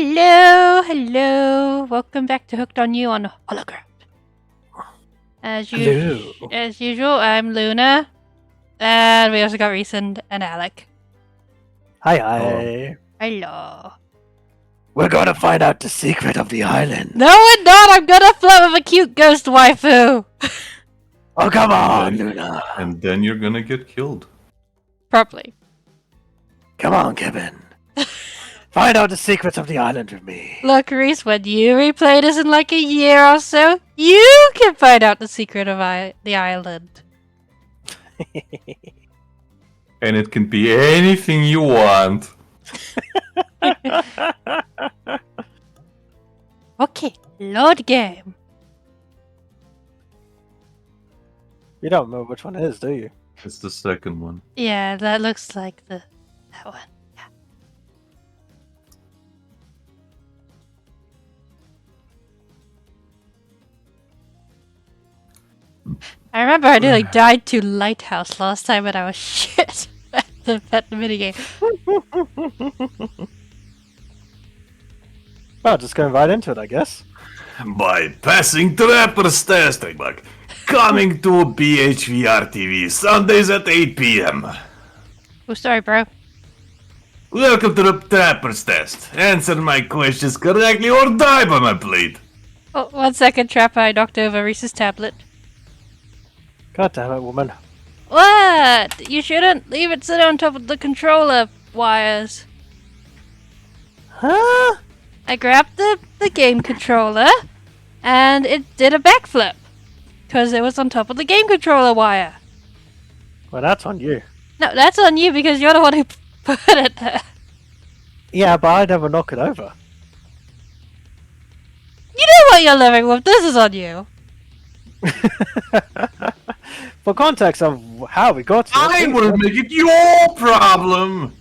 Hello. Welcome back to Hooked on You on Hologram. As usual, I'm Luna, and we also got Reese and Alec. Hi. Hello. We're gonna find out the secret of the island. No, we're not. I'm gonna flirt with a cute ghost waifu. Oh, come on, Luna. And then you're gonna get killed. Probably. Come on, Kevin. Find out the secrets of the island with me. Look, Reese, when you replay this in like a year or so, you can find out the secret of the island. And it can be anything you want. Okay, load game. You don't know which one it is, do you? It's the second one. Yeah, that looks like that one. I remember I nearly died to Lighthouse last time when I was shit at the minigame. Well, just going right into it, I guess. By passing Trapper's test, Bug. Coming to BHVR TV Sundays at 8 p.m. Oh, sorry, bro. Welcome to the Trapper's test. Answer my questions correctly or die by my plate. Oh, 1 second, Trapper. I knocked over Reese's tablet. God damn it, woman. What? You shouldn't leave it sit on top of the controller wires. Huh? I grabbed the game controller, and it did a backflip. Because it was on top of the game controller wire. Well, that's on you. No, that's on you because you're the one who put it there. Yeah, but I never knock it over. You know what you're living with. This is on you. For context of how we got here... I will make it your problem.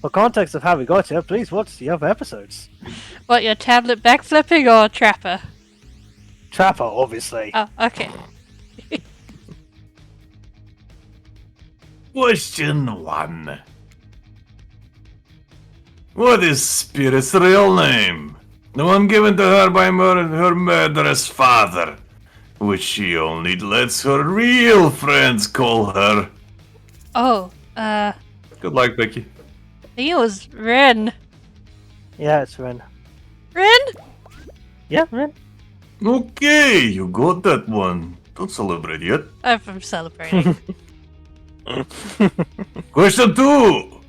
For context of how we got here, please watch the other episodes. What, your tablet backflipping or Trapper? Trapper, obviously. Oh, okay. Question 1. What is Spirit's real name? The one given to her by her murderous father, which she only lets her real friends call her. Oh, Good luck, Becky. I think it was Ren. Yeah, it's Ren. Ren? Yeah, Ren. Okay, you got that one. Don't celebrate yet. I'm celebrating. Question 2.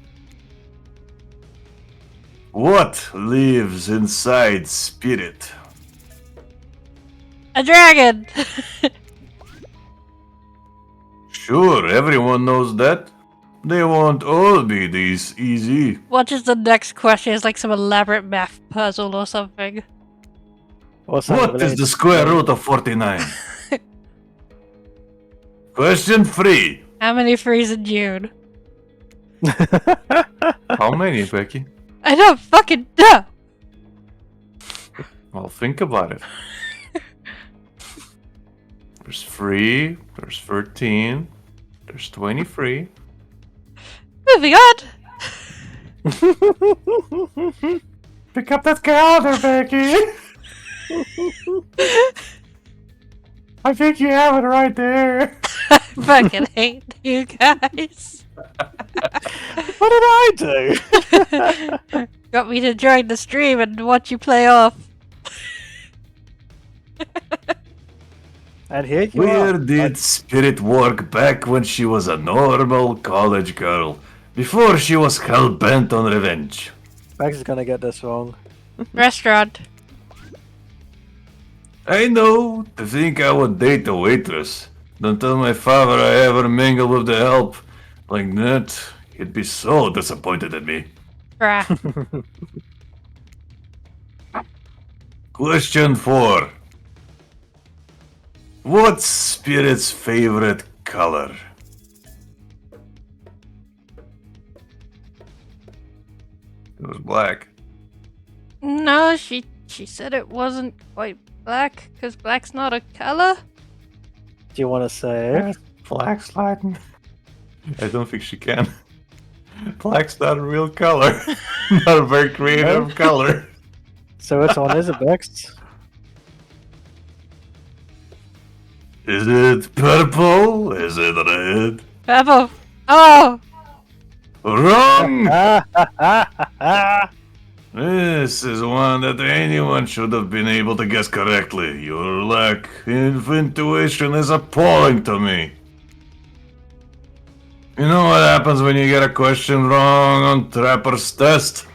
What lives inside Spirit? A dragon! Sure, everyone knows that. They won't all be this easy. What is the next question? It's like some elaborate math puzzle or something. What is the square root of 49? Question 3. How many frees in June? How many, Becky? I don't fucking know! Well, think about it. There's 3, there's 13, there's 23. Moving on! Pick up that calendar, Becky! I think you have it right there. I fucking hate you guys. What did I do? Got me to join the stream and watch you play off. And here you Where are. did Spirit work back when she was a normal college girl? Before she was hell-bent on revenge? Max is gonna get this wrong. Restaurant. I know, to think I would date a waitress. Don't tell my father I ever mingle with the help. Like that, he'd be so disappointed in me. Bruh. Question 4. What's Spirit's favorite color? It was black. No, she said it wasn't quite black, because black's not a color. Do you want to say? Black sliding. I don't think she can. Black's not a real color. Not a very creative No. color. So which one is it, Bex? Is it purple? Is it red? Purple. Oh! Wrong! Ah, ha, ha, ha, ha. This is one that anyone should have been able to guess correctly. Your lack of intuition is appalling to me. You know what happens when you get a question wrong on Trapper's test?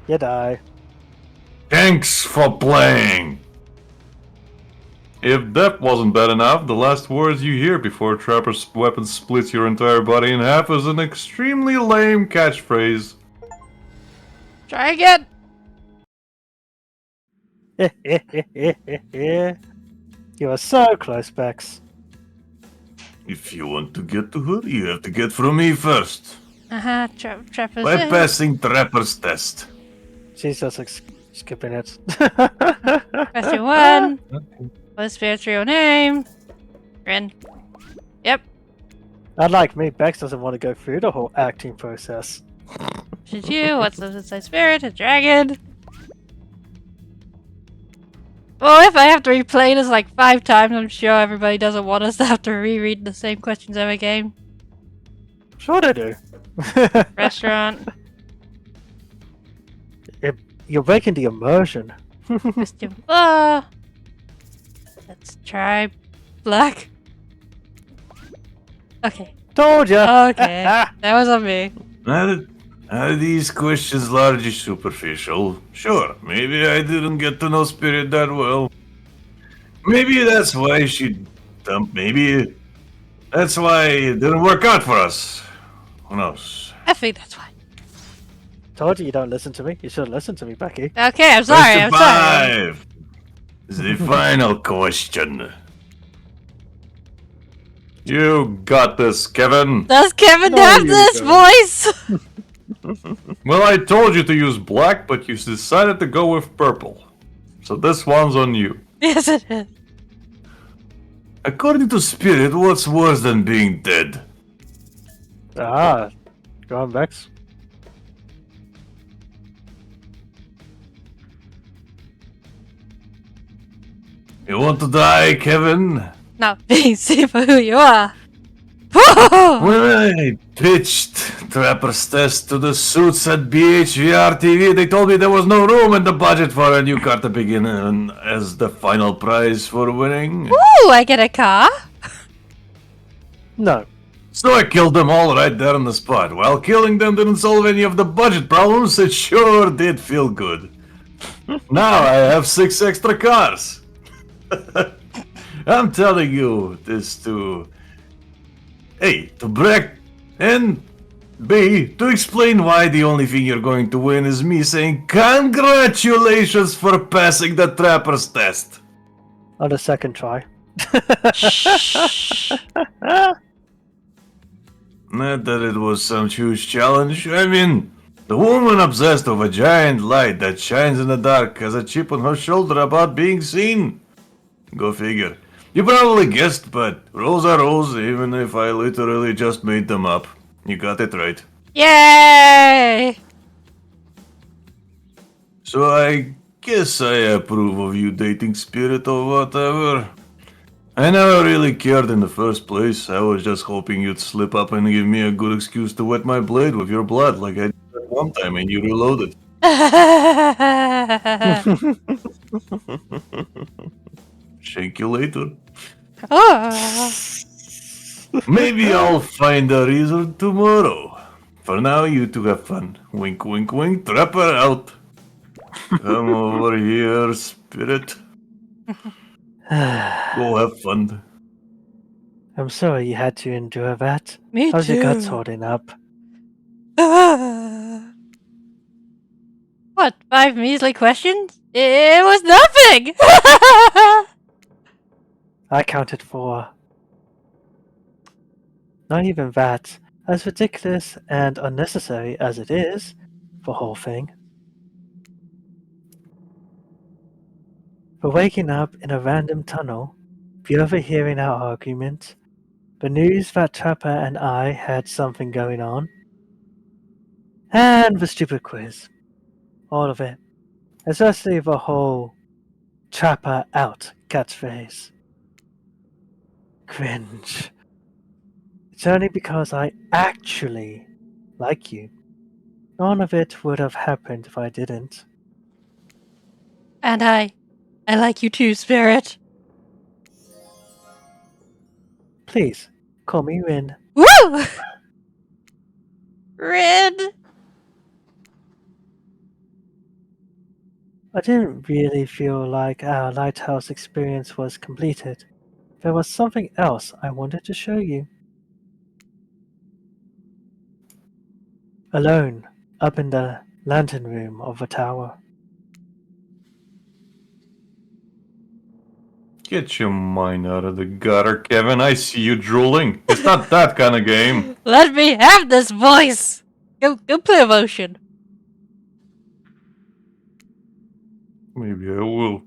You die. Thanks for playing! If that wasn't bad enough, the last words you hear before Trapper's weapon splits your entire body in half is an extremely lame catchphrase. Try again. You are so close, Bex. If you want to get to her, you have to get through me first. Trapper's By in. passing Trapper's test. She's just like skipping it. Question 1. What's Spirit's real name? Ren. Yep. Unlike me, Bex doesn't want to go through the whole acting process. Should you? What's the inside spirit? A dragon? Well, if I have to replay this like 5 times, I'm sure everybody doesn't want us to have to reread the same questions every game. Sure they do. Restaurant. You're breaking the immersion. Costume. Let's try black. Okay. Told ya. Okay. That was on me. Are these questions largely superficial? Sure, maybe I didn't get to know Spirit that well. Maybe that's why she dumped. Maybe that's why it didn't work out for us. Who knows? I think that's why. Told you don't listen to me. You should listen to me, Becky. Okay, I'm sorry. I'm sorry. Question 5. The final question. You got this, Kevin. Does Kevin No, have you this don't. voice? Well, I told you to use black, but you decided to go with purple. So this one's on you. Yes, it is. According to Spirit, what's worse than being dead? Ah, go on, Bex. You want to die, Kevin? Not being seen for who you are. When I pitched Trapper's test to the suits at BHVR TV, they told me there was no room in the budget for a new car to begin as the final prize for winning. Ooh, I get a car. No. So I killed them all right there on the spot. While killing them didn't solve any of the budget problems, it sure did feel good. Now I have 6 extra cars. I'm telling you this to... A, to brag, and B, to explain why the only thing you're going to win is me saying congratulations for passing the Trapper's test. On the second try. Not that it was some huge challenge. I mean, the woman obsessed with a giant light that shines in the dark has a chip on her shoulder about being seen. Go figure. You probably guessed, but rolls are rolls, even if I literally just made them up. You got it right. Yay! So I guess I approve of you dating Spirit or whatever. I never really cared in the first place. I was just hoping you'd slip up and give me a good excuse to wet my blade with your blood like I did that one time and you reloaded. Shake you later. Oh. Maybe I'll find a reason tomorrow. For now, you two have fun. Wink, wink, wink. Trapper out. Come over here, Spirit. Go have fun. I'm sorry you had to endure that. Me How's your guts too. holding up? What, 5 measly questions? It was nothing! I counted 4. Not even that. As ridiculous and unnecessary as it is, the whole thing. For waking up in a random tunnel, the overhearing our argument, the news that Trapper and I had something going on, and the stupid quiz. All of it. Especially the whole Trapper out catchphrase. Cringe. It's only because I actually like you. None of it would have happened if I didn't. And I like you too, Spirit. Please, call me Rin. Woo! Rin! I didn't really feel like our lighthouse experience was completed. There was something else I wanted to show you. Alone, up in the lantern room of the tower. Get your mind out of the gutter, Kevin. I see you drooling. It's not that kind of game. Let me have this voice! Go play Emotion. Maybe I will.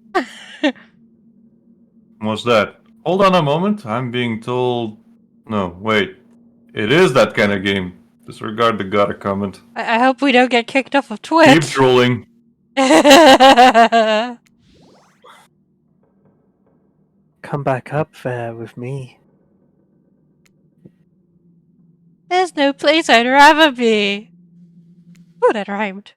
What's that? Hold on a moment. I'm being told... No, wait. It is that kind of game. Disregard the gutter comment. I hope we don't get kicked off of Twitch. Keep drooling. Come back up there with me. There's no place I'd rather be. Oh, that rhymed.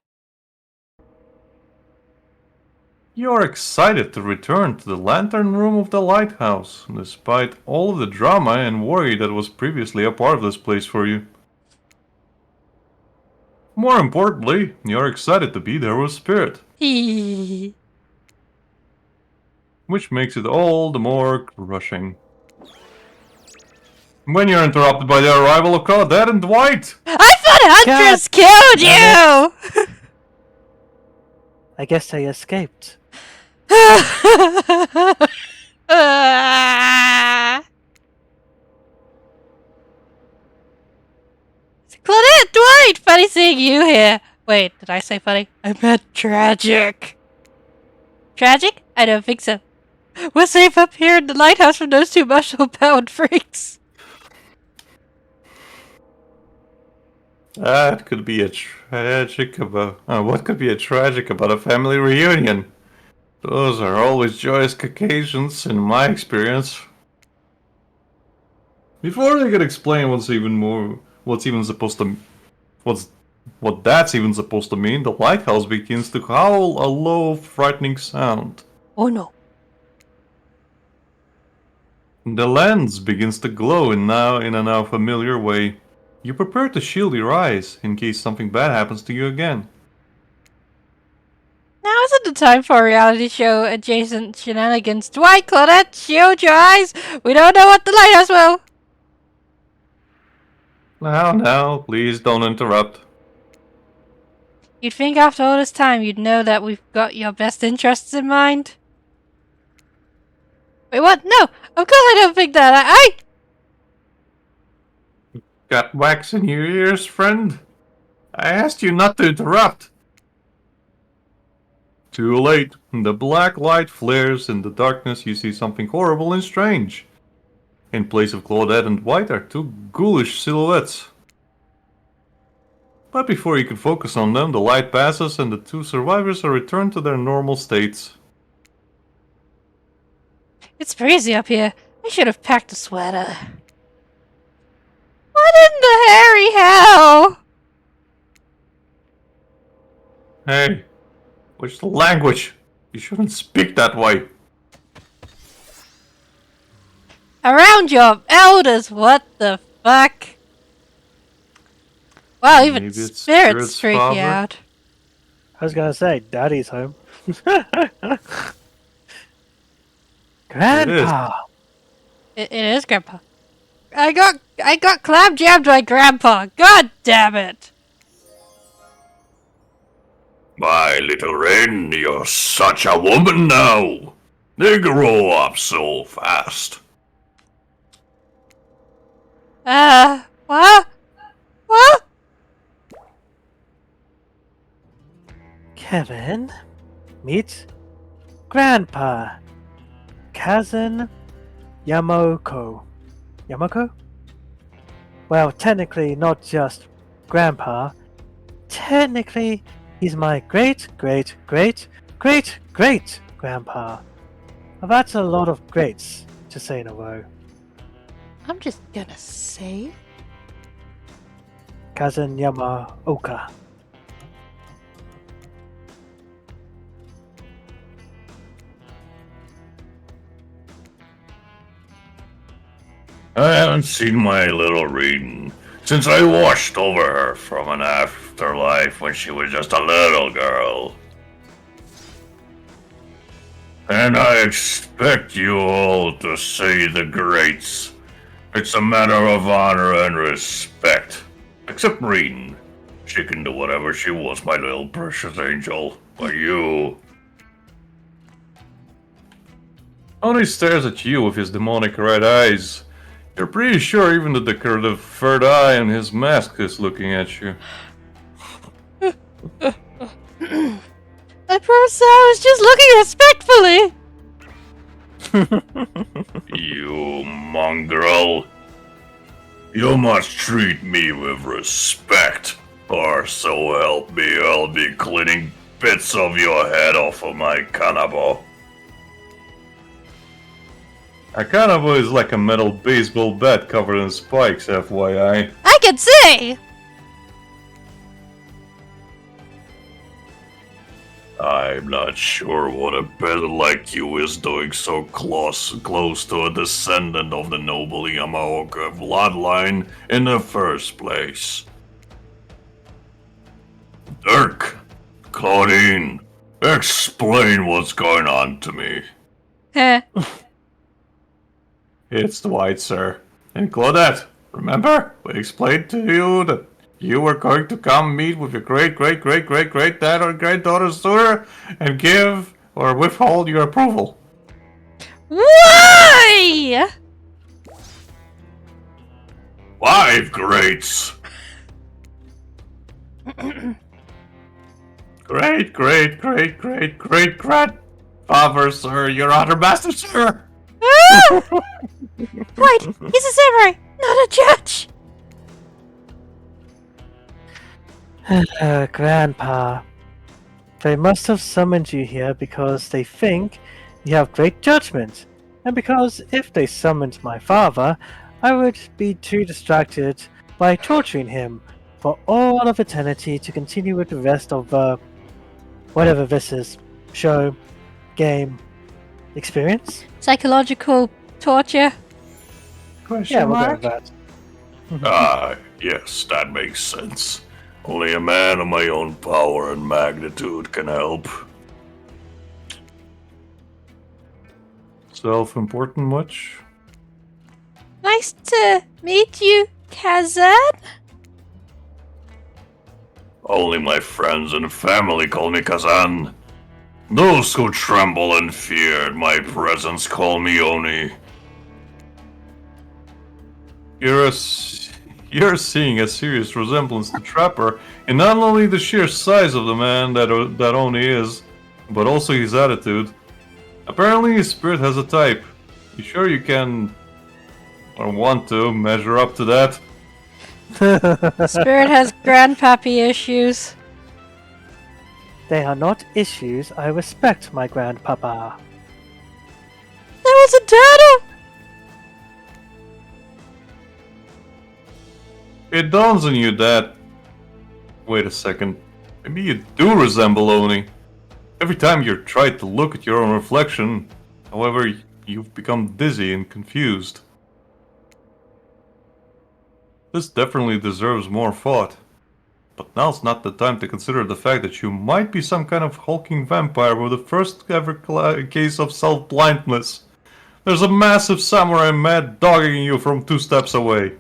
You're excited to return to the lantern room of the lighthouse, despite all of the drama and worry that was previously a part of this place for you. More importantly, you're excited to be there with Spirit, Hee. which makes it all the more crushing. When you're interrupted by the arrival of Claudette and Dwight! I thought Huntress killed you! I guess I escaped. Claudette, Dwight! Funny seeing you here. Wait, did I say funny? I meant tragic. Tragic? I don't think so. We're safe up here in the lighthouse from those two muscle-bound freaks. That could be a tragic about... what could be a tragic about a family reunion? Those are always joyous occasions, in my experience. Before they could explain what that's even supposed to mean, the lighthouse begins to howl a low, frightening sound. Oh no. The lens begins to glow in a now familiar way. You prepare to shield your eyes in case something bad happens to you again. Now isn't the time for reality show adjacent shenanigans. Dwight, Claudette, shield your eyes! We don't know what the lighthouse will! Now, please don't interrupt. You'd think after all this time you'd know that we've got your best interests in mind? Wait, what? No! Of course I don't think that! I... Got wax in your ears, friend? I asked you not to interrupt. Too late. The black light flares. In the darkness you see something horrible and strange. In place of Claudette and Dwight are two ghoulish silhouettes. But before you can focus on them, the light passes and the two survivors are returned to their normal states. It's breezy up here. I should have packed a sweater. What in the hairy hell? Hey, what's the language? You shouldn't speak that way. Around your elders, what the fuck? Wow, even Maybe it's spirits freak you father? out. I was gonna say, Daddy's home. Grandpa! It is Grandpa. I got clam jammed by Grandpa. God damn it! My little Ren, you're such a woman now. They grow up so fast. What? What? Kevin, meet Grandpa, Kazan Yamoko. Yamoko? Well, technically not just Grandpa, technically He's my great, great, great, great, great grandpa. That's a lot of greats to say in a row. I'm just gonna say. Cousin Yamaoka. I haven't seen my little Reedon since I watched over her from an afterlife when she was just a little girl. And I expect you all to say the greats. It's a matter of honor and respect. Except Reedon. She can do whatever she wants, my little precious angel. But you... Only stares at you with his demonic red eyes. You're pretty sure even the decorative third eye on his mask is looking at you. I promise I was just looking respectfully. You mongrel. You must treat me with respect, or so help me, I'll be cleaning bits of your head off of my kanabo. A kanabo is like a metal baseball bat covered in spikes, FYI. I can see. I'm not sure what a peasant like you is doing so close to a descendant of the noble Yamaoka bloodline in the first place. Dirk, Claudine, explain what's going on to me. Heh. It's Dwight, sir. And Claudette, remember? We explained to you that you were going to come meet with your great-great-great-great-great-dad or granddaughter sooner and give or withhold your approval. Why? 5 greats! Great-great-great-great-great-grandfather, sir, your honor master, sir! Ah! Wait, he's a samurai, not a judge. Grandpa. They must have summoned you here because they think you have great judgment, and because if they summoned my father, I would be too distracted by torturing him for all of eternity to continue with the rest of whatever this is. Show, game, experience? Psychological torture. Yeah, we'll go with that. Yes, that makes sense. Only a man of my own power and magnitude can help. Self-important much? Nice to meet you, Kazan. Only my friends and family call me Kazan. Those who tremble in fear at my presence call me Oni. You're seeing a serious resemblance to Trapper in not only the sheer size of the man that Oni is, but also his attitude. Apparently his spirit has a type. You sure you can, or want to, measure up to that? Spirit has grandpappy issues. They are not issues. I respect my grandpapa. That was a turtle! It dawns on you that... Wait a second. Maybe you do resemble Oni. Every time you try to look at your own reflection, however, you've become dizzy and confused. This definitely deserves more thought. But now's not the time to consider the fact that you might be some kind of hulking vampire with the first ever case of self-blindness. There's a massive samurai mad dogging you from 2 steps away.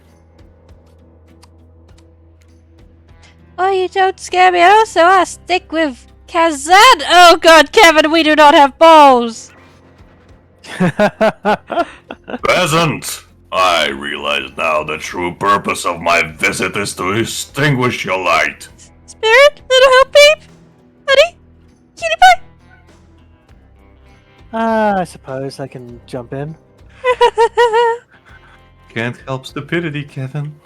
Oh, you don't scare me. Also, I'll stick with Kazan. Oh god, Kevin, we do not have balls. Peasant! I realize now the true purpose of my visit is to extinguish your light. Spirit, little help peep, honey, cutie pie. I suppose I can jump in. Can't help stupidity, Kevin.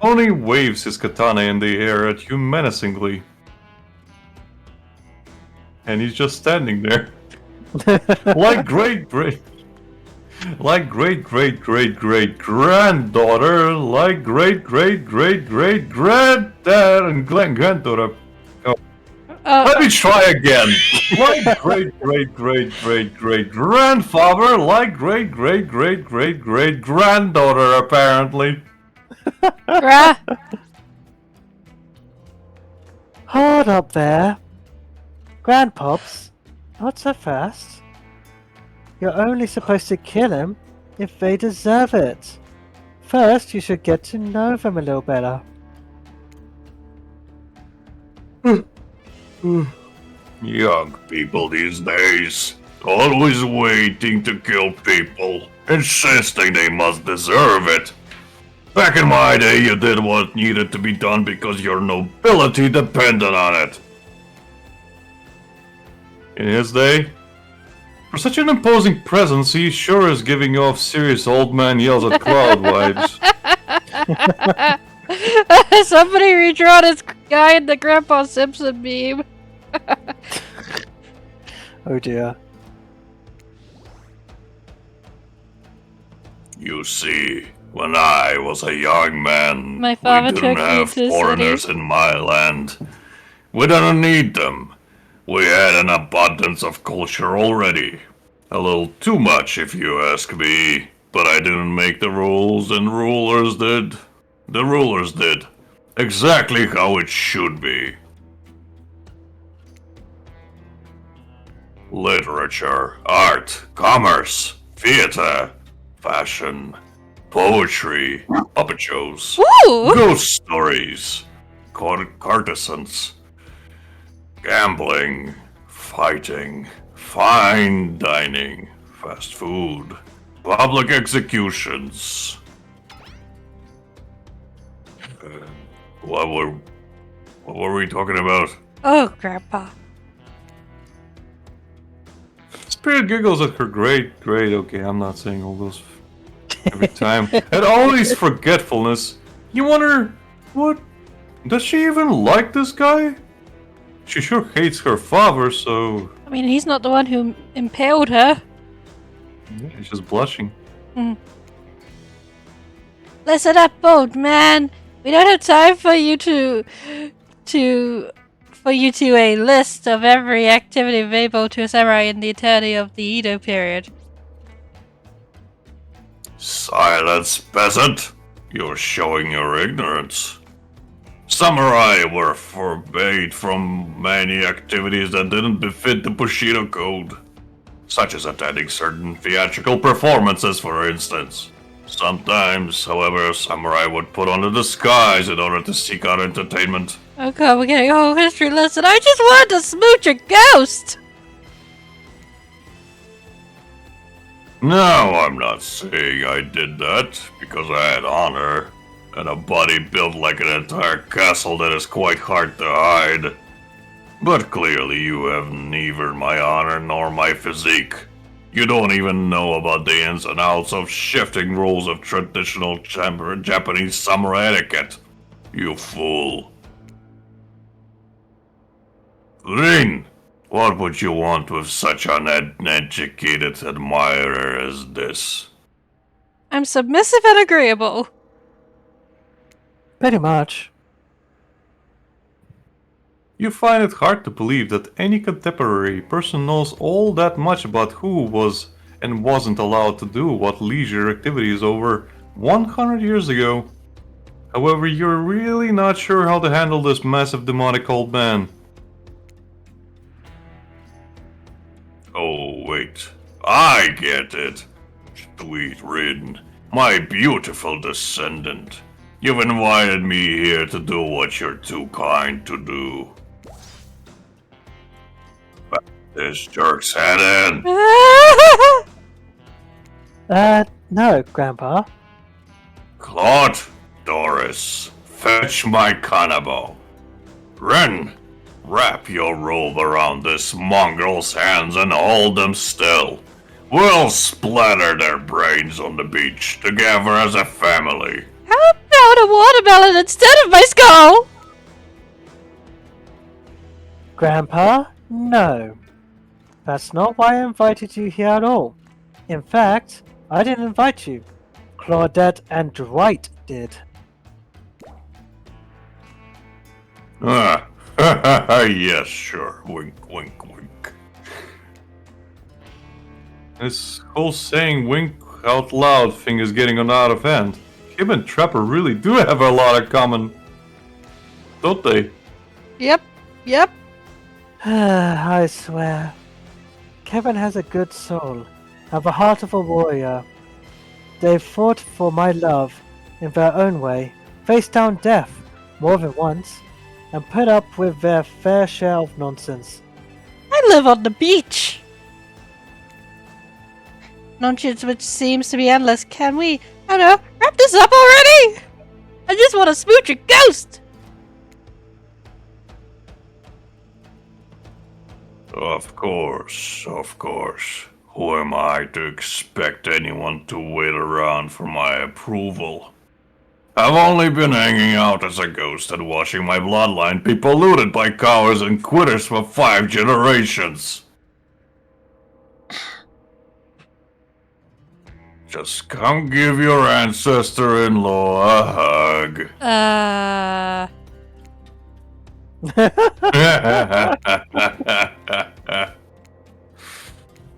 Oni waves his katana in the air at you menacingly. and he's just standing there. Like great granddaughter, like great granddad and granddaughter. Let me try again. Like great grandfather, like great granddaughter, apparently. Gra- Hold up there. Grandpops, not so fast. You're only supposed to kill him if they deserve it. First, you should get to know them a little better. Young people these days, always waiting to kill people, insisting they must deserve it. Back in my day, you did what needed to be done because your nobility depended on it. In his day, for such an imposing presence, he sure is giving off serious old man yells at cloud vibes. Somebody redraw this guy in the Grandpa Simpson meme. Oh dear. You see, when I was a young man, My father we didn't took me have to the foreigners city. in my land. We didn't need them. We had an abundance of culture already. A little too much, if you ask me. But I didn't make the rules, and rulers did. The rulers did. Exactly how it should be. Literature, art, commerce, theater, fashion, poetry, puppet shows, Ooh! ghost stories, courtesans, gambling, fighting, fine dining, fast food, public executions. What were we talking about? Oh, Grandpa. Spirit giggles at her great, okay, I'm not saying all those every time. And all these forgetfulness. You wonder, what? Does she even like this guy? She sure hates her father, so... I mean, he's not the one who impaled her. Yeah, she's just blushing. Listen up, old man. We don't have time for you to a list of every activity available to a samurai in the eternity of the Edo period. Silence, peasant! You're showing your ignorance. Samurai were forbade from many activities that didn't befit the Bushido Code, such as attending certain theatrical performances, for instance. Sometimes, however, samurai would put on a disguise in order to seek out entertainment. Oh god, we're getting a whole history lesson. I just wanted to smooch a ghost! No, I'm not saying I did that, because I had honor, and a body built like an entire castle that is quite hard to hide. But clearly you have neither my honor nor my physique. You don't even know about the ins and outs of shifting rules of traditional Japanese samurai etiquette. You fool. Rin, what would you want with such an uneducated admirer as this? I'm submissive and agreeable. Pretty much. You find it hard to believe that any contemporary person knows all that much about who was and wasn't allowed to do what leisure activities over 100 years ago. However, you're really not sure how to handle this massive demonic old man. Oh, wait. I get it. Sweet Rin, my beautiful descendant. You've invited me here to do what you're too kind to do. This jerk's head in. No, Grandpa. Claude, Doris, fetch my kanabo. Ren, wrap your robe around this mongrel's hands and hold them still. We'll splatter their brains on the beach together as a family. How about a watermelon instead of my skull? Grandpa, No, that's not why I invited you here at all. In fact, I didn't invite you. Claudette and Dwight did. Ah, yes, sure. Wink, wink, wink. This whole saying wink out loud thing is getting out of hand. Him and Trapper really do have a lot in common. Don't they? Yep. Yep. I swear. Kevin has a good soul, and the heart of a warrior. They've fought for my love in their own way, faced down death more than once, and put up with their fair share of nonsense. I live on the beach. Nonsense which seems to be endless. Can we, I don't know, wrap this up already? I just want to smooch a ghost. Of course, of course. Who am I to expect anyone to wait around for my approval? I've only been hanging out as a ghost and watching my bloodline be polluted by cowards and quitters for 5 generations. Just come give your ancestor-in-law a hug.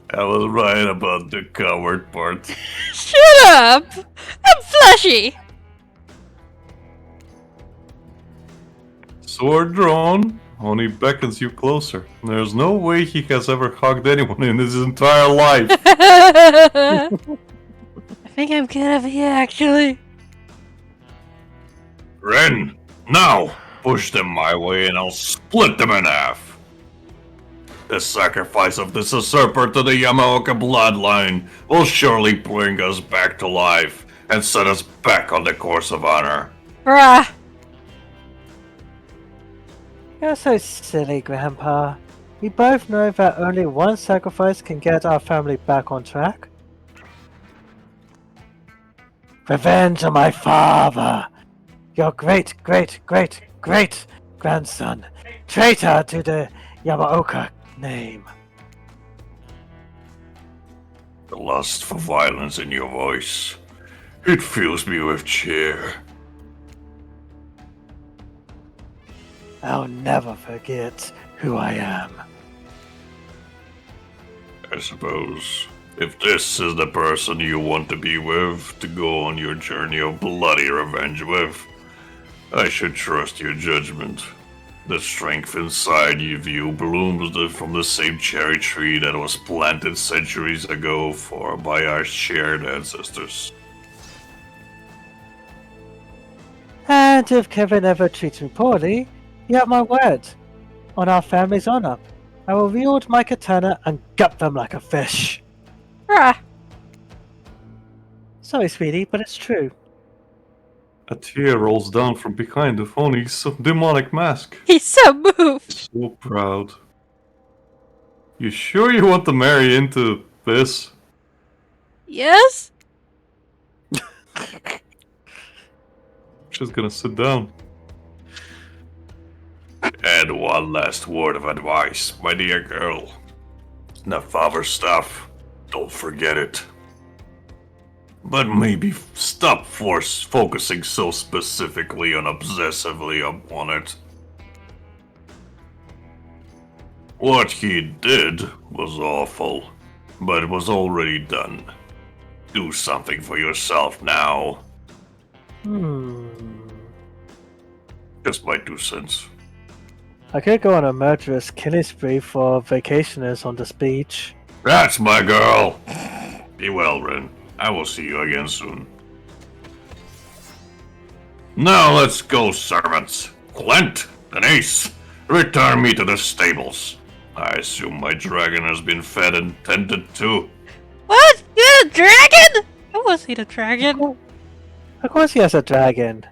I was right about the coward part. Shut up! I'm fleshy! Sword drawn, only beckons you closer. There's no way he has ever hugged anyone in his entire life. I think I'm gonna be actually. Ren, now! Push them my way and I'll split them in half. The sacrifice of this usurper to the Yamaoka bloodline will surely bring us back to life and set us back on the course of honor. Bruh. You're so silly, Grandpa. We both know that only one sacrifice can get our family back on track. Revenge on my father! Your great-great-great-great-grandson! Traitor to the Yamaoka name! The lust for violence in your voice. It fills me with cheer. I'll never forget who I am. I suppose, if this is the person you want to be with, to go on your journey of bloody revenge with, I should trust your judgment. The strength inside you blooms from the same cherry tree that was planted centuries ago by our shared ancestors. And if Kevin ever treats me poorly, you have my word. On our family's honor, I will wield my katana and gut them like a fish. Bruh. Sorry, sweetie, but it's true. A tear rolls down from behind the phony's demonic mask. He's so moved. So proud. You sure you want to marry into this? Yes? Just gonna sit down. And one last word of advice, my dear girl. The father stuff, don't forget it. But maybe stop focusing so specifically and obsessively upon it. What he did was awful, but it was already done. Do something for yourself now. Just my 2 cents. I could go on a murderous killing spree for vacationers on this beach. That's my girl! Be well, Ren. I will see you again soon. Now let's go, servants. Clint, Denise, return me to the stables. I assume my dragon has been fed and tended to. What? You're a dragon? I want to see the dragon. Of course he has a dragon.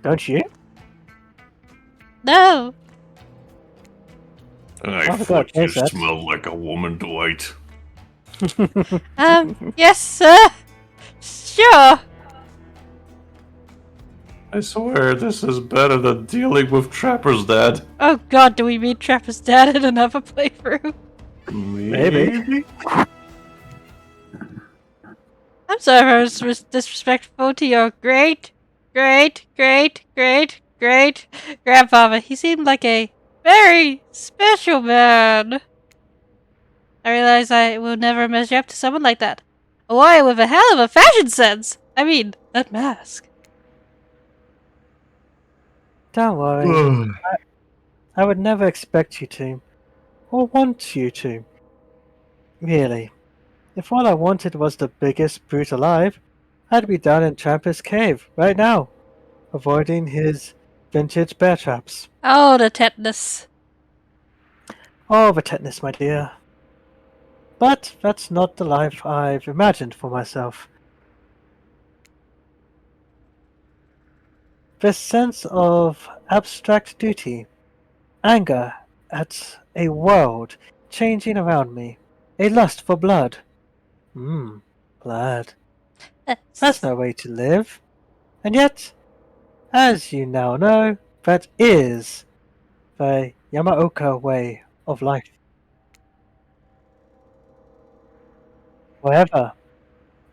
Don't you? No. I thought you smelled like a woman, Dwight. Yes, sir. Sure. I swear this is better than dealing with Trapper's dad. Oh god, do we meet Trapper's dad in another playthrough? Maybe. I'm sorry if I was disrespectful to your great grandfather. He seemed like a very special man. I realize I will never measure up to someone like that. A warrior with a hell of a fashion sense. I mean, that mask. Don't worry. I would never expect you to, or want you to. Really. If all I wanted was the biggest brute alive, I'd be down in Tramper's cave right now, avoiding his vintage bear traps. Oh, the tetanus. Oh, the tetanus, my dear. But that's not the life I've imagined for myself. This sense of abstract duty, anger at a world changing around me, a lust for blood. Blood. That's no way to live. And yet, as you now know, that is the Yamaoka way of life. However,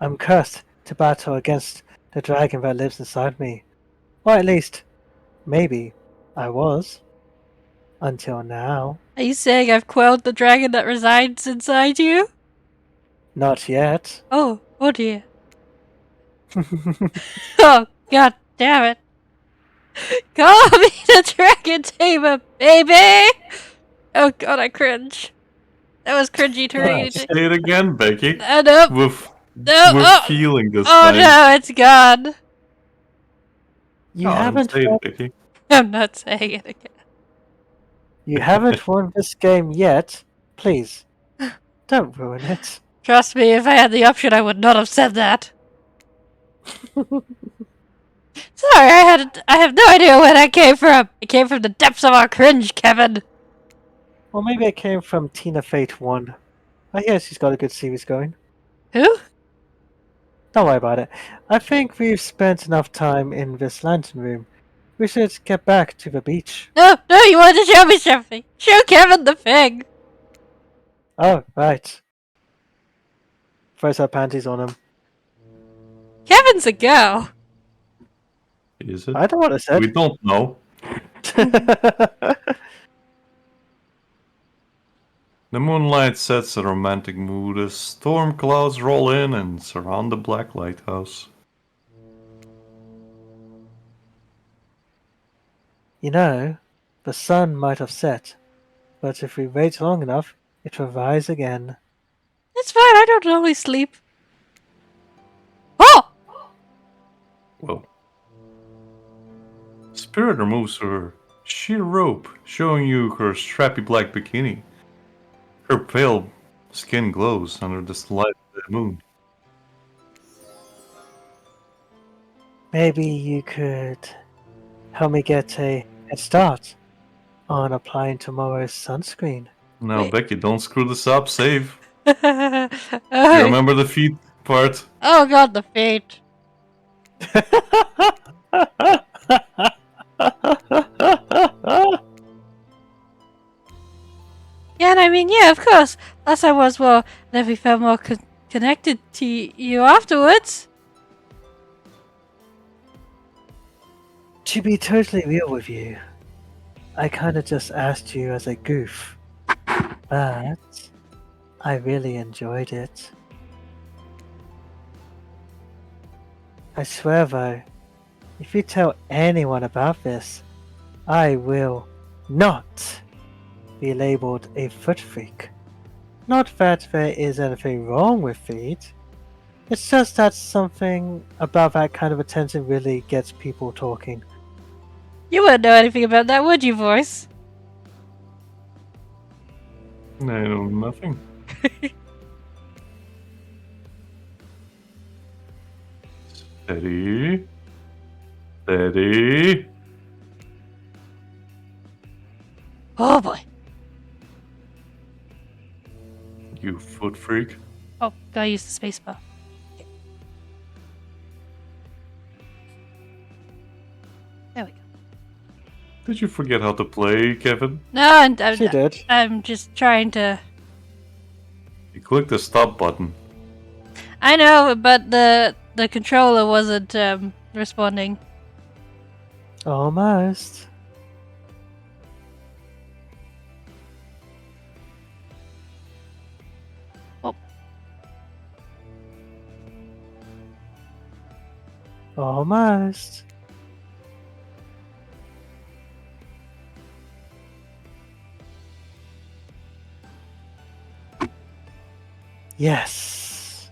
I'm cursed to battle against the dragon that lives inside me. Or at least, maybe, I was. Until now. Are you saying I've quelled the dragon that resides inside you? Not yet. Oh dear. Oh, god damn it. Call me the dragon tamer, baby! Oh god, I cringe. That was cringy to read. Say it again, Becky. Nope. With No, feeling this oh time. no, it's gone. You Come on, haven't say won, it, Becky. I'm not saying it again. you haven't won this game yet. Please, don't ruin it. Trust me, if I had the option, I would not have said that. Sorry, I have no idea where that came from. It came from the depths of our cringe, Kevin. Or maybe it came from Tina Fate 1. I hear she's got a good series going. Who? Don't worry about it. I think we've spent enough time in this lantern room. We should get back to the beach. No, you wanted to show me something. Show Kevin the thing. Oh, right. Throws her panties on him. Kevin's a girl. Is it? I don't know what I said. We don't know. The moonlight sets a romantic mood as storm clouds roll in and surround the black lighthouse. You know, the sun might have set, but if we wait long enough, it will rise again. It's fine, I don't normally sleep. Oh! Whoa. Spirit removes her sheer rope, showing you her strappy black bikini. Her pale skin glows under the light of the moon. Maybe you could help me get a head start on applying tomorrow's sunscreen. Now, Wait. Becky, don't screw this up. Save. You Oh remember the feet part? god, the fate. Yeah, and I mean, yeah, of course. Last I was, well, then we felt more connected to you afterwards. To be totally real with you, I kinda just asked you as a goof. But I really enjoyed it. I swear though, if you tell anyone about this, I will not be labeled a foot freak. Not that there is anything wrong with feet. It's just that something about that kind of attention really gets people talking. You wouldn't know anything about that, would you, voice? I know nothing. Steady. Steady. Oh boy. You foot freak. Oh, gotta use the spacebar. Did you forget how to play, Kevin? No, She did. I'm just trying to. You click the stop button. I know, but the controller wasn't responding. Almost. Oh. Almost. Yes.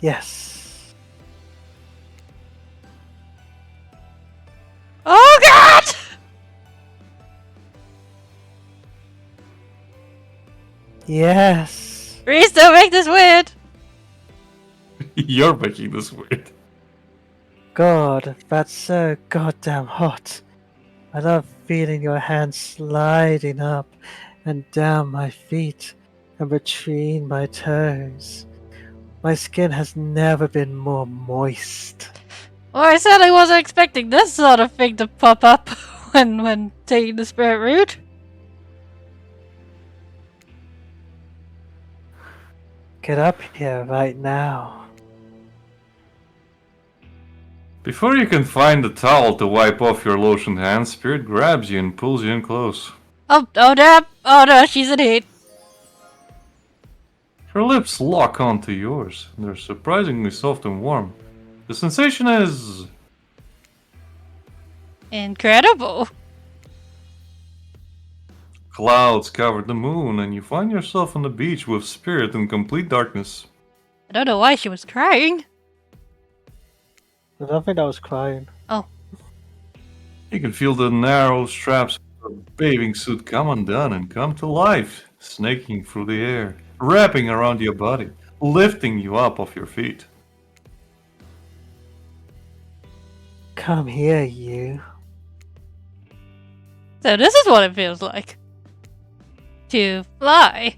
Yes. Oh God! Yes. Please don't make this weird. You're making this weird. God, that's so goddamn hot. I love feeling your hands sliding up and down my feet and between my toes. My skin has never been more moist. Well, I certainly wasn't expecting this sort of thing to pop up when taking the spirit route. Get up here right now. Before you can find the towel to wipe off your lotioned hands, Spirit grabs you and pulls you in close. Oh damn! Oh no, she's in heat. Her lips lock onto yours. They're surprisingly soft and warm. The sensation is... Incredible. Clouds cover the moon, and you find yourself on the beach with Spirit in complete darkness. I don't know why she was crying. I don't think I was crying. Oh, You can feel the narrow straps of the bathing suit come undone and come to life, snaking through the air, wrapping around your body, lifting you up off your feet. Come here, you. so this is what it feels like to fly.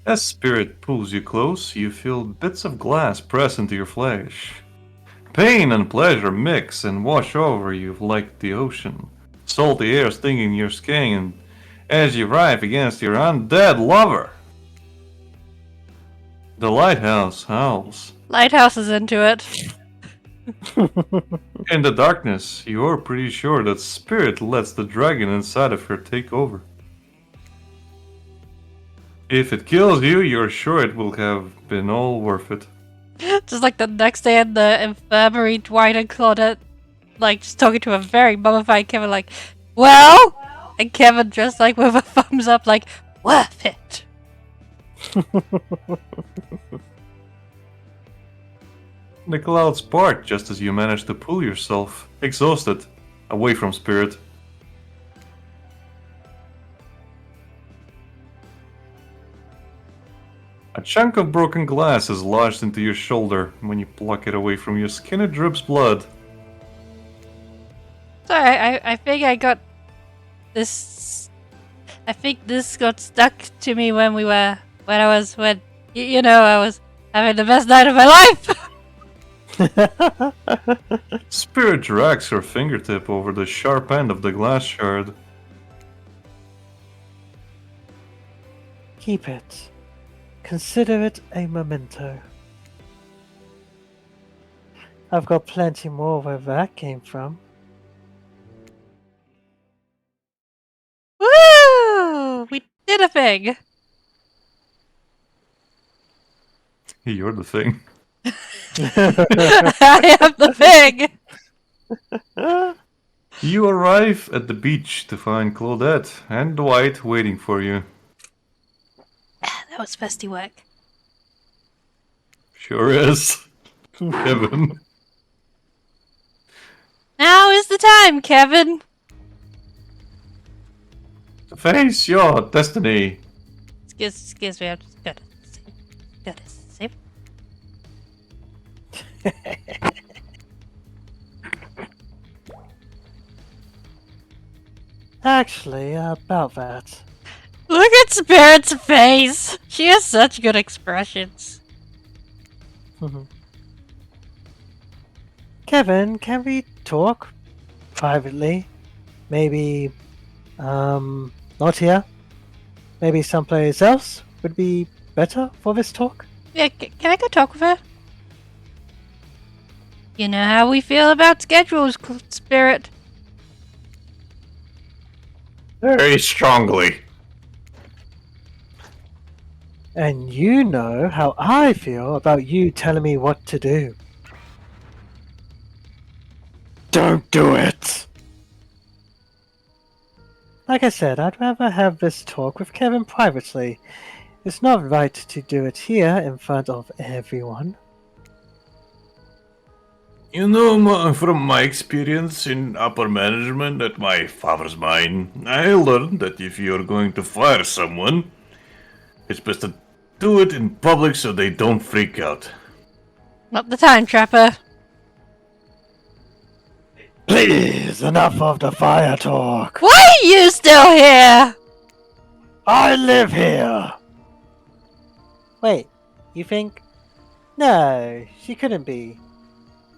As Spirit pulls you close, you feel bits of glass press into your flesh. Pain and pleasure mix and wash over you like the ocean. Salty air stinging your skin as you writhe against your undead lover. The lighthouse howls. Lighthouse is into it. In the darkness, you're pretty sure that Spirit lets the dragon inside of her take over. If it kills you, you're sure it will have been all worth it. Just like the next day in the infirmary, Dwight and Claudette, like, just talking to a very mummified Kevin, like, well? And Kevin just, like, with a thumbs up, like, worth it. The clouds part just as you manage to pull yourself, exhausted, away from Spirit. A chunk of broken glass is lodged into your shoulder. When you pluck it away from your skin, it drips blood. Sorry, I think I got this. I think this got stuck to me when I was having the best night of my life. Spirit drags her fingertip over the sharp end of the glass shard. Keep it. Consider it a memento. I've got plenty more where that came from. Woo! We did a thing. You're the thing. I am the thing. You arrive at the beach to find Claudette and Dwight waiting for you. That was festy work. Sure is. Kevin. Now is the time, Kevin. Face your destiny. Excuse me, I'm just gotta save. Actually, about that. Look at at Spirit's face! She has such good expressions. Kevin, can we talk privately? Maybe, not here. Maybe someplace else would be better for this talk. Yeah, can I go talk with her? You know how we feel about schedules, Spirit. Very strongly. And you know how I feel about you telling me what to do. Don't do it! Like I said, I'd rather have this talk with Kevin privately. It's not right to do it here in front of everyone. You know, from my experience in upper management at my father's mine, I learned that if you're going to fire someone, it's best to do it in public so they don't freak out. Not the time, Trapper. Please, enough of the fire talk. Why are you still here? I live here. Wait, you think? No, she couldn't be.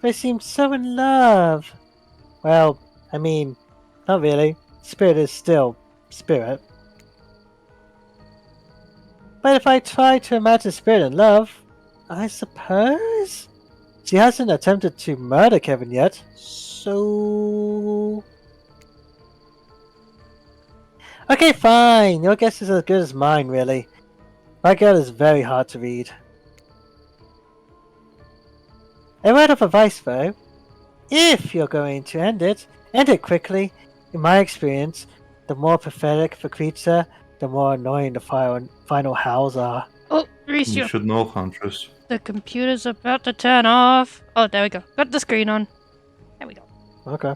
They seemed so in love. Well, I mean, not really. Spirit is still Spirit. But if I try to imagine Spirit in love, I suppose she hasn't attempted to murder Kevin yet, so... Okay, fine. Your guess is as good as mine, really. My girl is very hard to read. A word of advice, though. If you're going to end it quickly. In my experience, the more pathetic the creature, the more annoying the final howls are. Oh, Reese, You should know, Huntress. the computer's about to turn off. Oh, there we go. Got the screen on. There we go. Okay.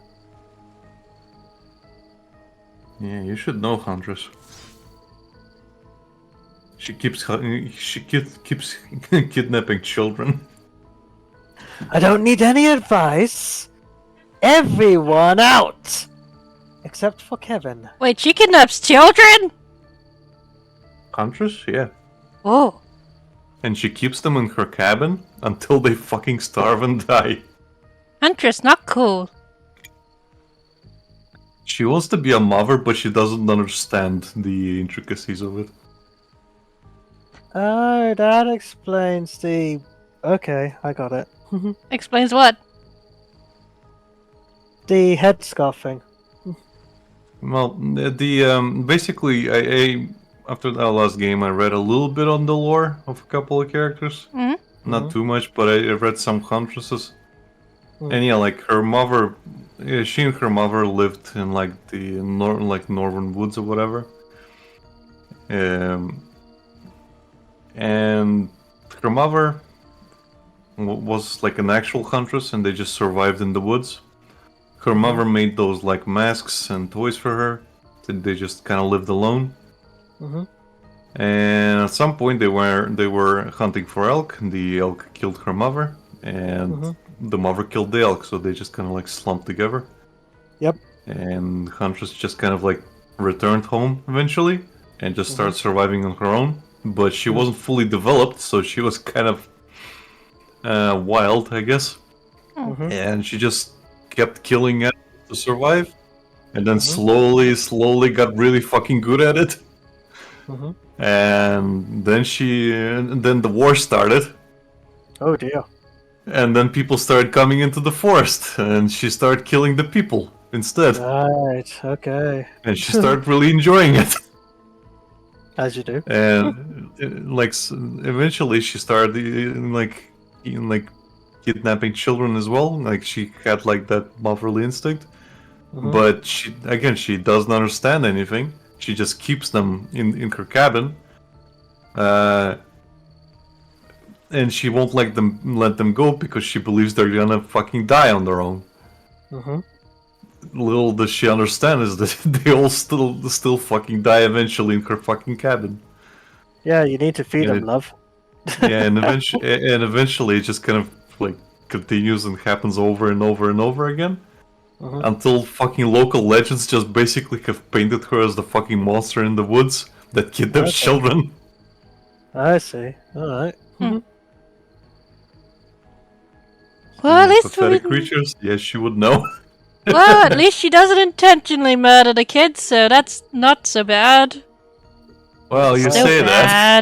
Yeah, you should know, Huntress. She keeps kidnapping children. I don't need any advice. Everyone out! Except for Kevin. Wait, she kidnaps children? Huntress? Yeah. Oh. And she keeps them in her cabin until they fucking starve and die. Huntress, not cool. She wants to be a mother, but she doesn't understand the intricacies of it. Oh, that explains the... Okay, I got it. Explains what? The headscarf thing. Well, basically, I after that last game, I read a little bit on the lore of a couple of characters. Mm-hmm. Not too much, but I read some huntresses. Mm. And yeah, like her mother, she and her mother lived in like the northern woods or whatever. And her mother was like an actual huntress, and they just survived in the woods. Her mother made those like masks and toys for her. They just kind of lived alone. Mm-hmm. And at some point, they were hunting for elk, and the elk killed her mother, and the mother killed the elk. So they just kind of like slumped together. Yep. And Huntress just kind of like returned home eventually, and just started surviving on her own. But she wasn't fully developed, so she was kind of wild, I guess. And she just kept killing it to survive, and then slowly got really fucking good at it. And then the war started, Oh dear. and then people started coming into the forest, and she started killing the people instead, Right, okay. and she started really enjoying it. As you do. And eventually she started like kidnapping children as well. Like she had like that motherly instinct, but she doesn't understand anything. She just keeps them in her cabin, and she won't let them go because she believes they're gonna fucking die on their own. Little does she understand is that they all still fucking die eventually in her fucking cabin. Yeah, you need to feed Yeah, them, love. Yeah, and eventually it just kind of like continues and happens over and over and over again. Until fucking local legends just basically have painted her as the fucking monster in the woods that kidnaps Okay. children. I see. Alright. Hmm. Mhm. Well, at Speaking of least pathetic creatures, yes, you would know. Well, at least she doesn't intentionally murder the kids, so that's not so bad. Well, you Still say that.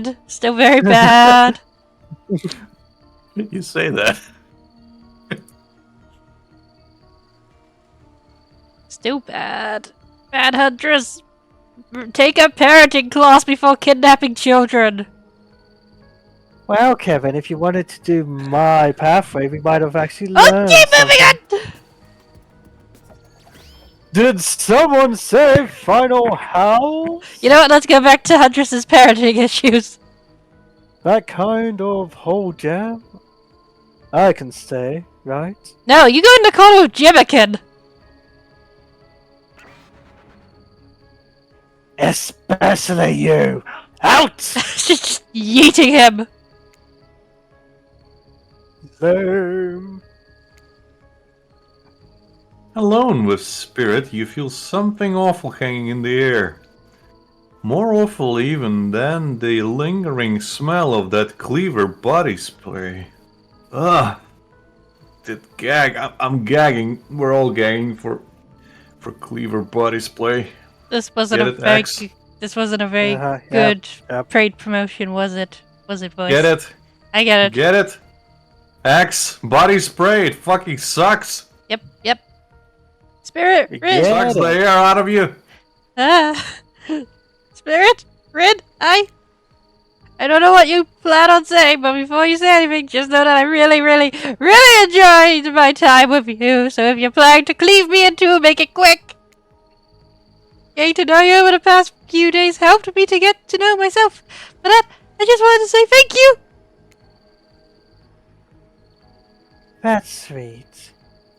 bad. Still very bad. You say that. Still bad. Bad Huntress. Take a parenting class before kidnapping children. Well, Kevin, if you wanted to do my pathway, we might have actually Okay, learned moving something. on! Did someone say final house? You know what? Let's go back to Huntress's parenting issues. That kind of whole jam? I can stay, right? No, you go into Kono Jimmikin. Especially you! Out! She's just yeeting him. Zoom. Alone with Spirit, you feel something awful hanging in the air. More awful even than the lingering smell of that Cleaver body spray. Ugh. That gag. I'm gagging. We're all gagging for Cleaver body spray. This wasn't Get a it, very Axe? this wasn't a very Yep, good yep. trade promotion, was it? Was it, boys? Get it? I get it. Get it? Axe body spray. It fucking sucks. Yep. Spirit, You Rid. get Sucks the it. air out of you. Spirit, Rid, I don't know what you plan on saying, but before you say anything, just know that I really enjoyed my time with you. So if you're planning to cleave me in two, make it quick. Getting to know you over the past few days helped me to get to know myself. For that, I just wanted to say thank you. That's sweet.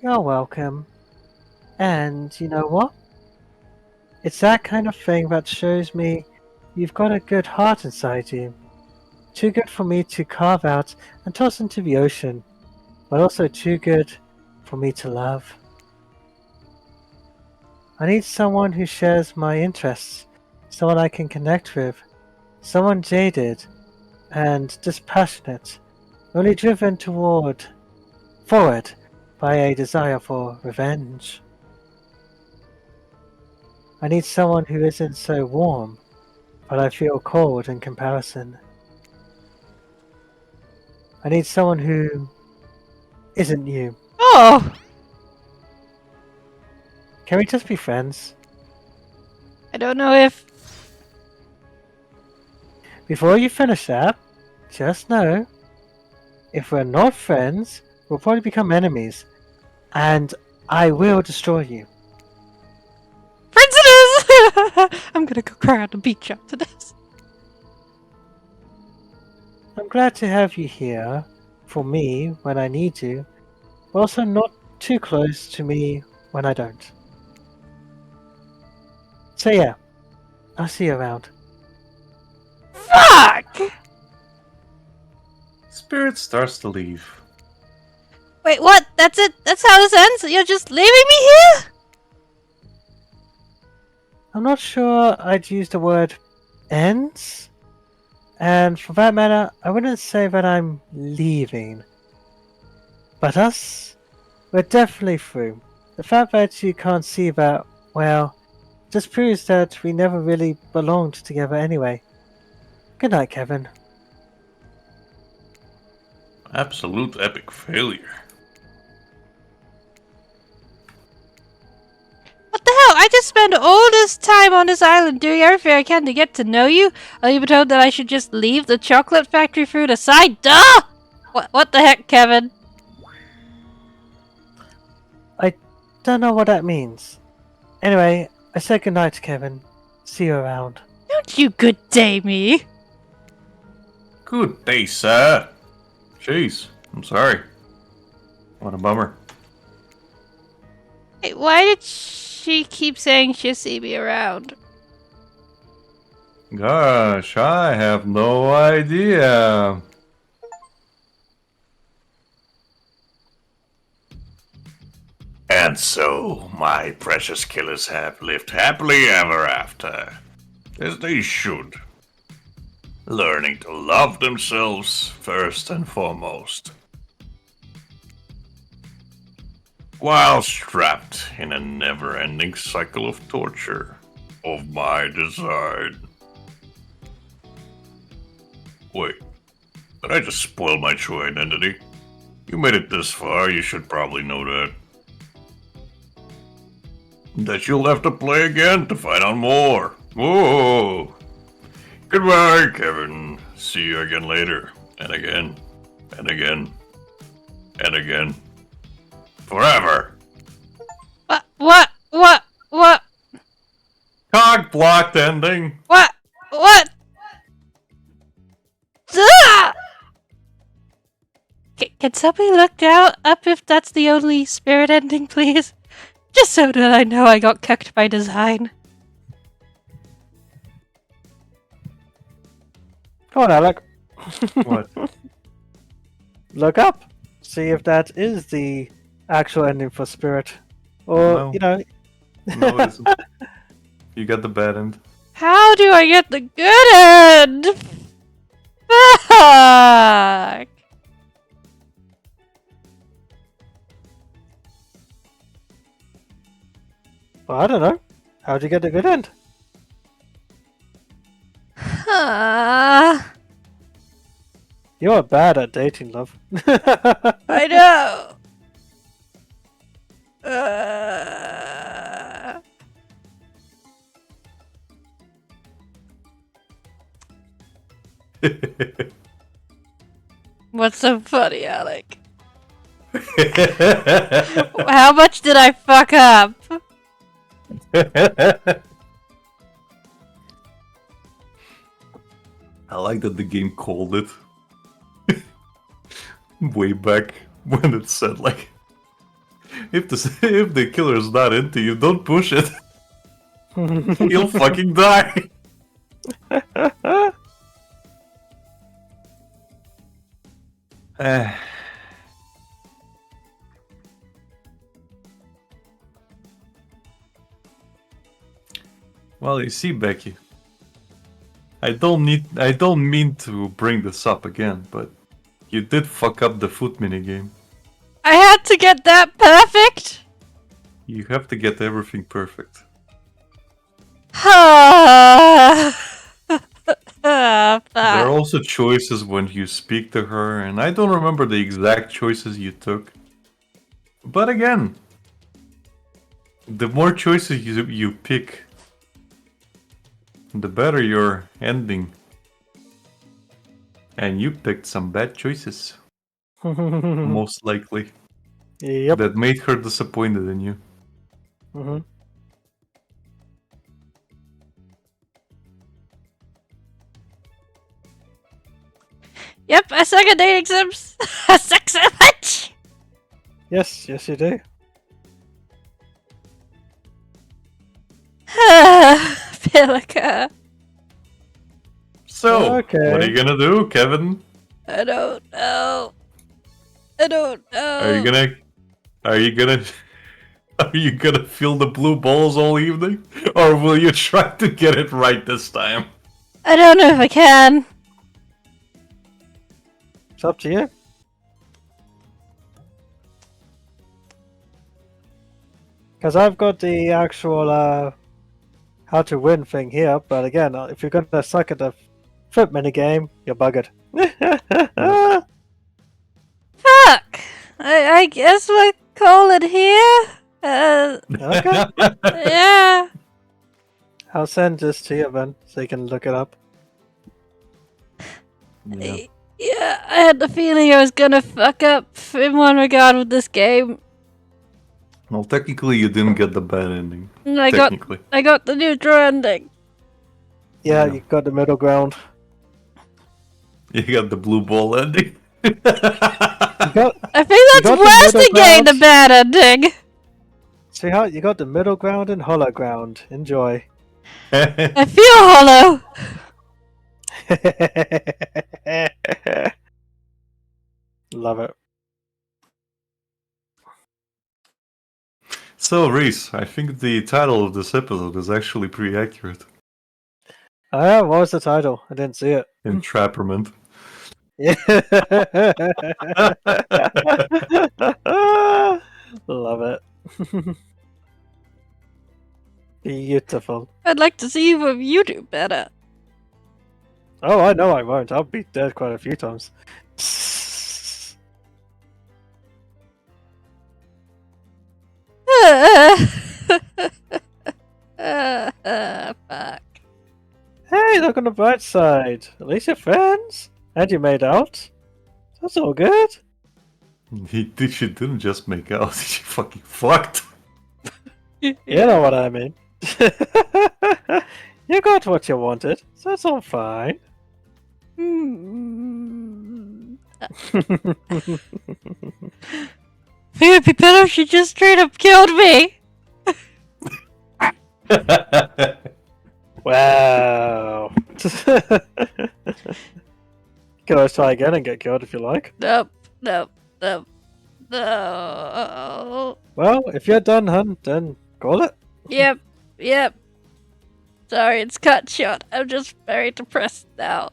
You're welcome. And you know what? It's that kind of thing that shows me you've got a good heart inside you. Too good for me to carve out and toss into the ocean, but also too good for me to love. I need someone who shares my interests, someone I can connect with, someone jaded and dispassionate, only driven forward by a desire for revenge. I need someone who isn't so warm, but I feel cold in comparison. I need someone who isn't you. Oh, Can we just be friends? I don't know if Before you finish that, just know, if we're not friends, we'll probably become enemies, and I will destroy you. Princess. I'm gonna go cry on the beach after this. I'm glad to have you here for me when I need you, but also not too close to me when I don't. So yeah, I'll see you around. Fuck! Spirit starts to leave. Wait, what? That's it? That's how this ends? You're just leaving me here? I'm not sure I'd use the word ends, and for that matter, I wouldn't say that I'm leaving. But us, we're definitely through. The fact that you can't see that, well, just proves that we never really belonged together anyway. Good night, Kevin. Absolute epic failure. What the hell? I just spent all this time on this island doing everything I can to get to know you. Are you told that I should just leave the chocolate factory through the side? Duh! What the heck, Kevin? I don't know what that means. Anyway, I said goodnight, Kevin. See you around. Don't you good day me. Good day, sir. Jeez, I'm sorry. What a bummer. Hey, why did she keep saying she'll see me around? Gosh, I have no idea. And so, my precious killers have lived happily ever after. as they should. Learning to love themselves first and foremost. While strapped in a never-ending cycle of torture of my design. Wait, did I just spoil my true identity? You made it this far, you should probably know that. That you'll have to play again to find out more. Whoa! Goodbye, Kevin. See you again later. And again. And again. And again. Forever! What? Cock blocked ending! What? Ah! Can somebody look up if that's the only spirit ending, please? Just so that I know I got cooked by design. Come on, Alec. What? Look up. See if that is the actual ending for Spirit. Or, No. you know. No, it isn't. You got the bad end. How do I get the good end? Fuck! Well, I don't know. How'd you get the good end? You're bad at dating, love. I know. What's so funny, Alec? How much did I fuck up? I like that the game called it way back when it said like, if the killer is not into you, don't push it. He'll fucking die. Well, you see, Becky, I don't mean to bring this up again, but you did fuck up the foot minigame. I had to get that perfect? You have to get everything perfect. Fuck. There are also choices when you speak to her, and I don't remember the exact choices you took. But again, the more choices you pick, the better your ending. And you picked some bad choices, most likely. Yep. That made her disappointed in you. Mm-hmm. Yep, I suck at dating sims. I suck so much. Yes, you do. Pelica. So, Okay. what are you gonna do, Kevin? I don't know. I don't know. Are you gonna are you gonna feel the blue balls all evening? Or will you try to get it right this time? I don't know if I can. It's up to you. Because I've got the actual how to win thing here, but again, if you're gonna suck at the foot minigame, you're buggered. Fuck. I guess we'll call it here. Okay. Yeah. I'll send this to you then, so you can look it up. Yeah. Yeah, I had the feeling I was gonna fuck up in one regard with this game. Well, technically, you didn't get the bad ending. And I Technically. got the neutral ending. Yeah, Yeah. you got the middle ground. You got the blue ball ending. You got, I think that's got the worse middle than getting the ground. bad ending. see how you got the middle ground and hollow ground. Enjoy. I feel hollow. Love it. So, Reese, I think the title of this episode is actually pretty accurate. What was the title? I didn't see it. Entrapperment. Yeah. Love it. Beautiful. I'd like to see if you do better. Oh, I know I won't. I'll be dead quite a few times. Fuck. Hey, look on the bright side. At least you're friends. And you made out. That's all good. She didn't just make out, she fucking fucked. You know what I mean. You got what you wanted, so that's all fine. Hmm. It would be better if she just straight up killed me. Wow. You can always try again and get killed if you like. Nope. Nope. Nope. No. Well, if you're done, hun, then call it. Yep. Yep. Sorry, it's cut short. I'm just very depressed now.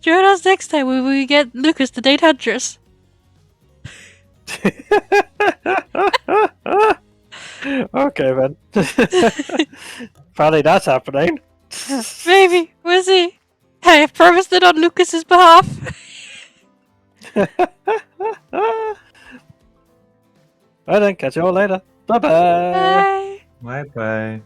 Join us next time when we get Lucas the Date Huntress. Okay, then. Apparently that's happening. Maybe. We'll see. I have promised it on Lucas's behalf. Well then, catch you all later. Bye-bye. Bye. Bye bye.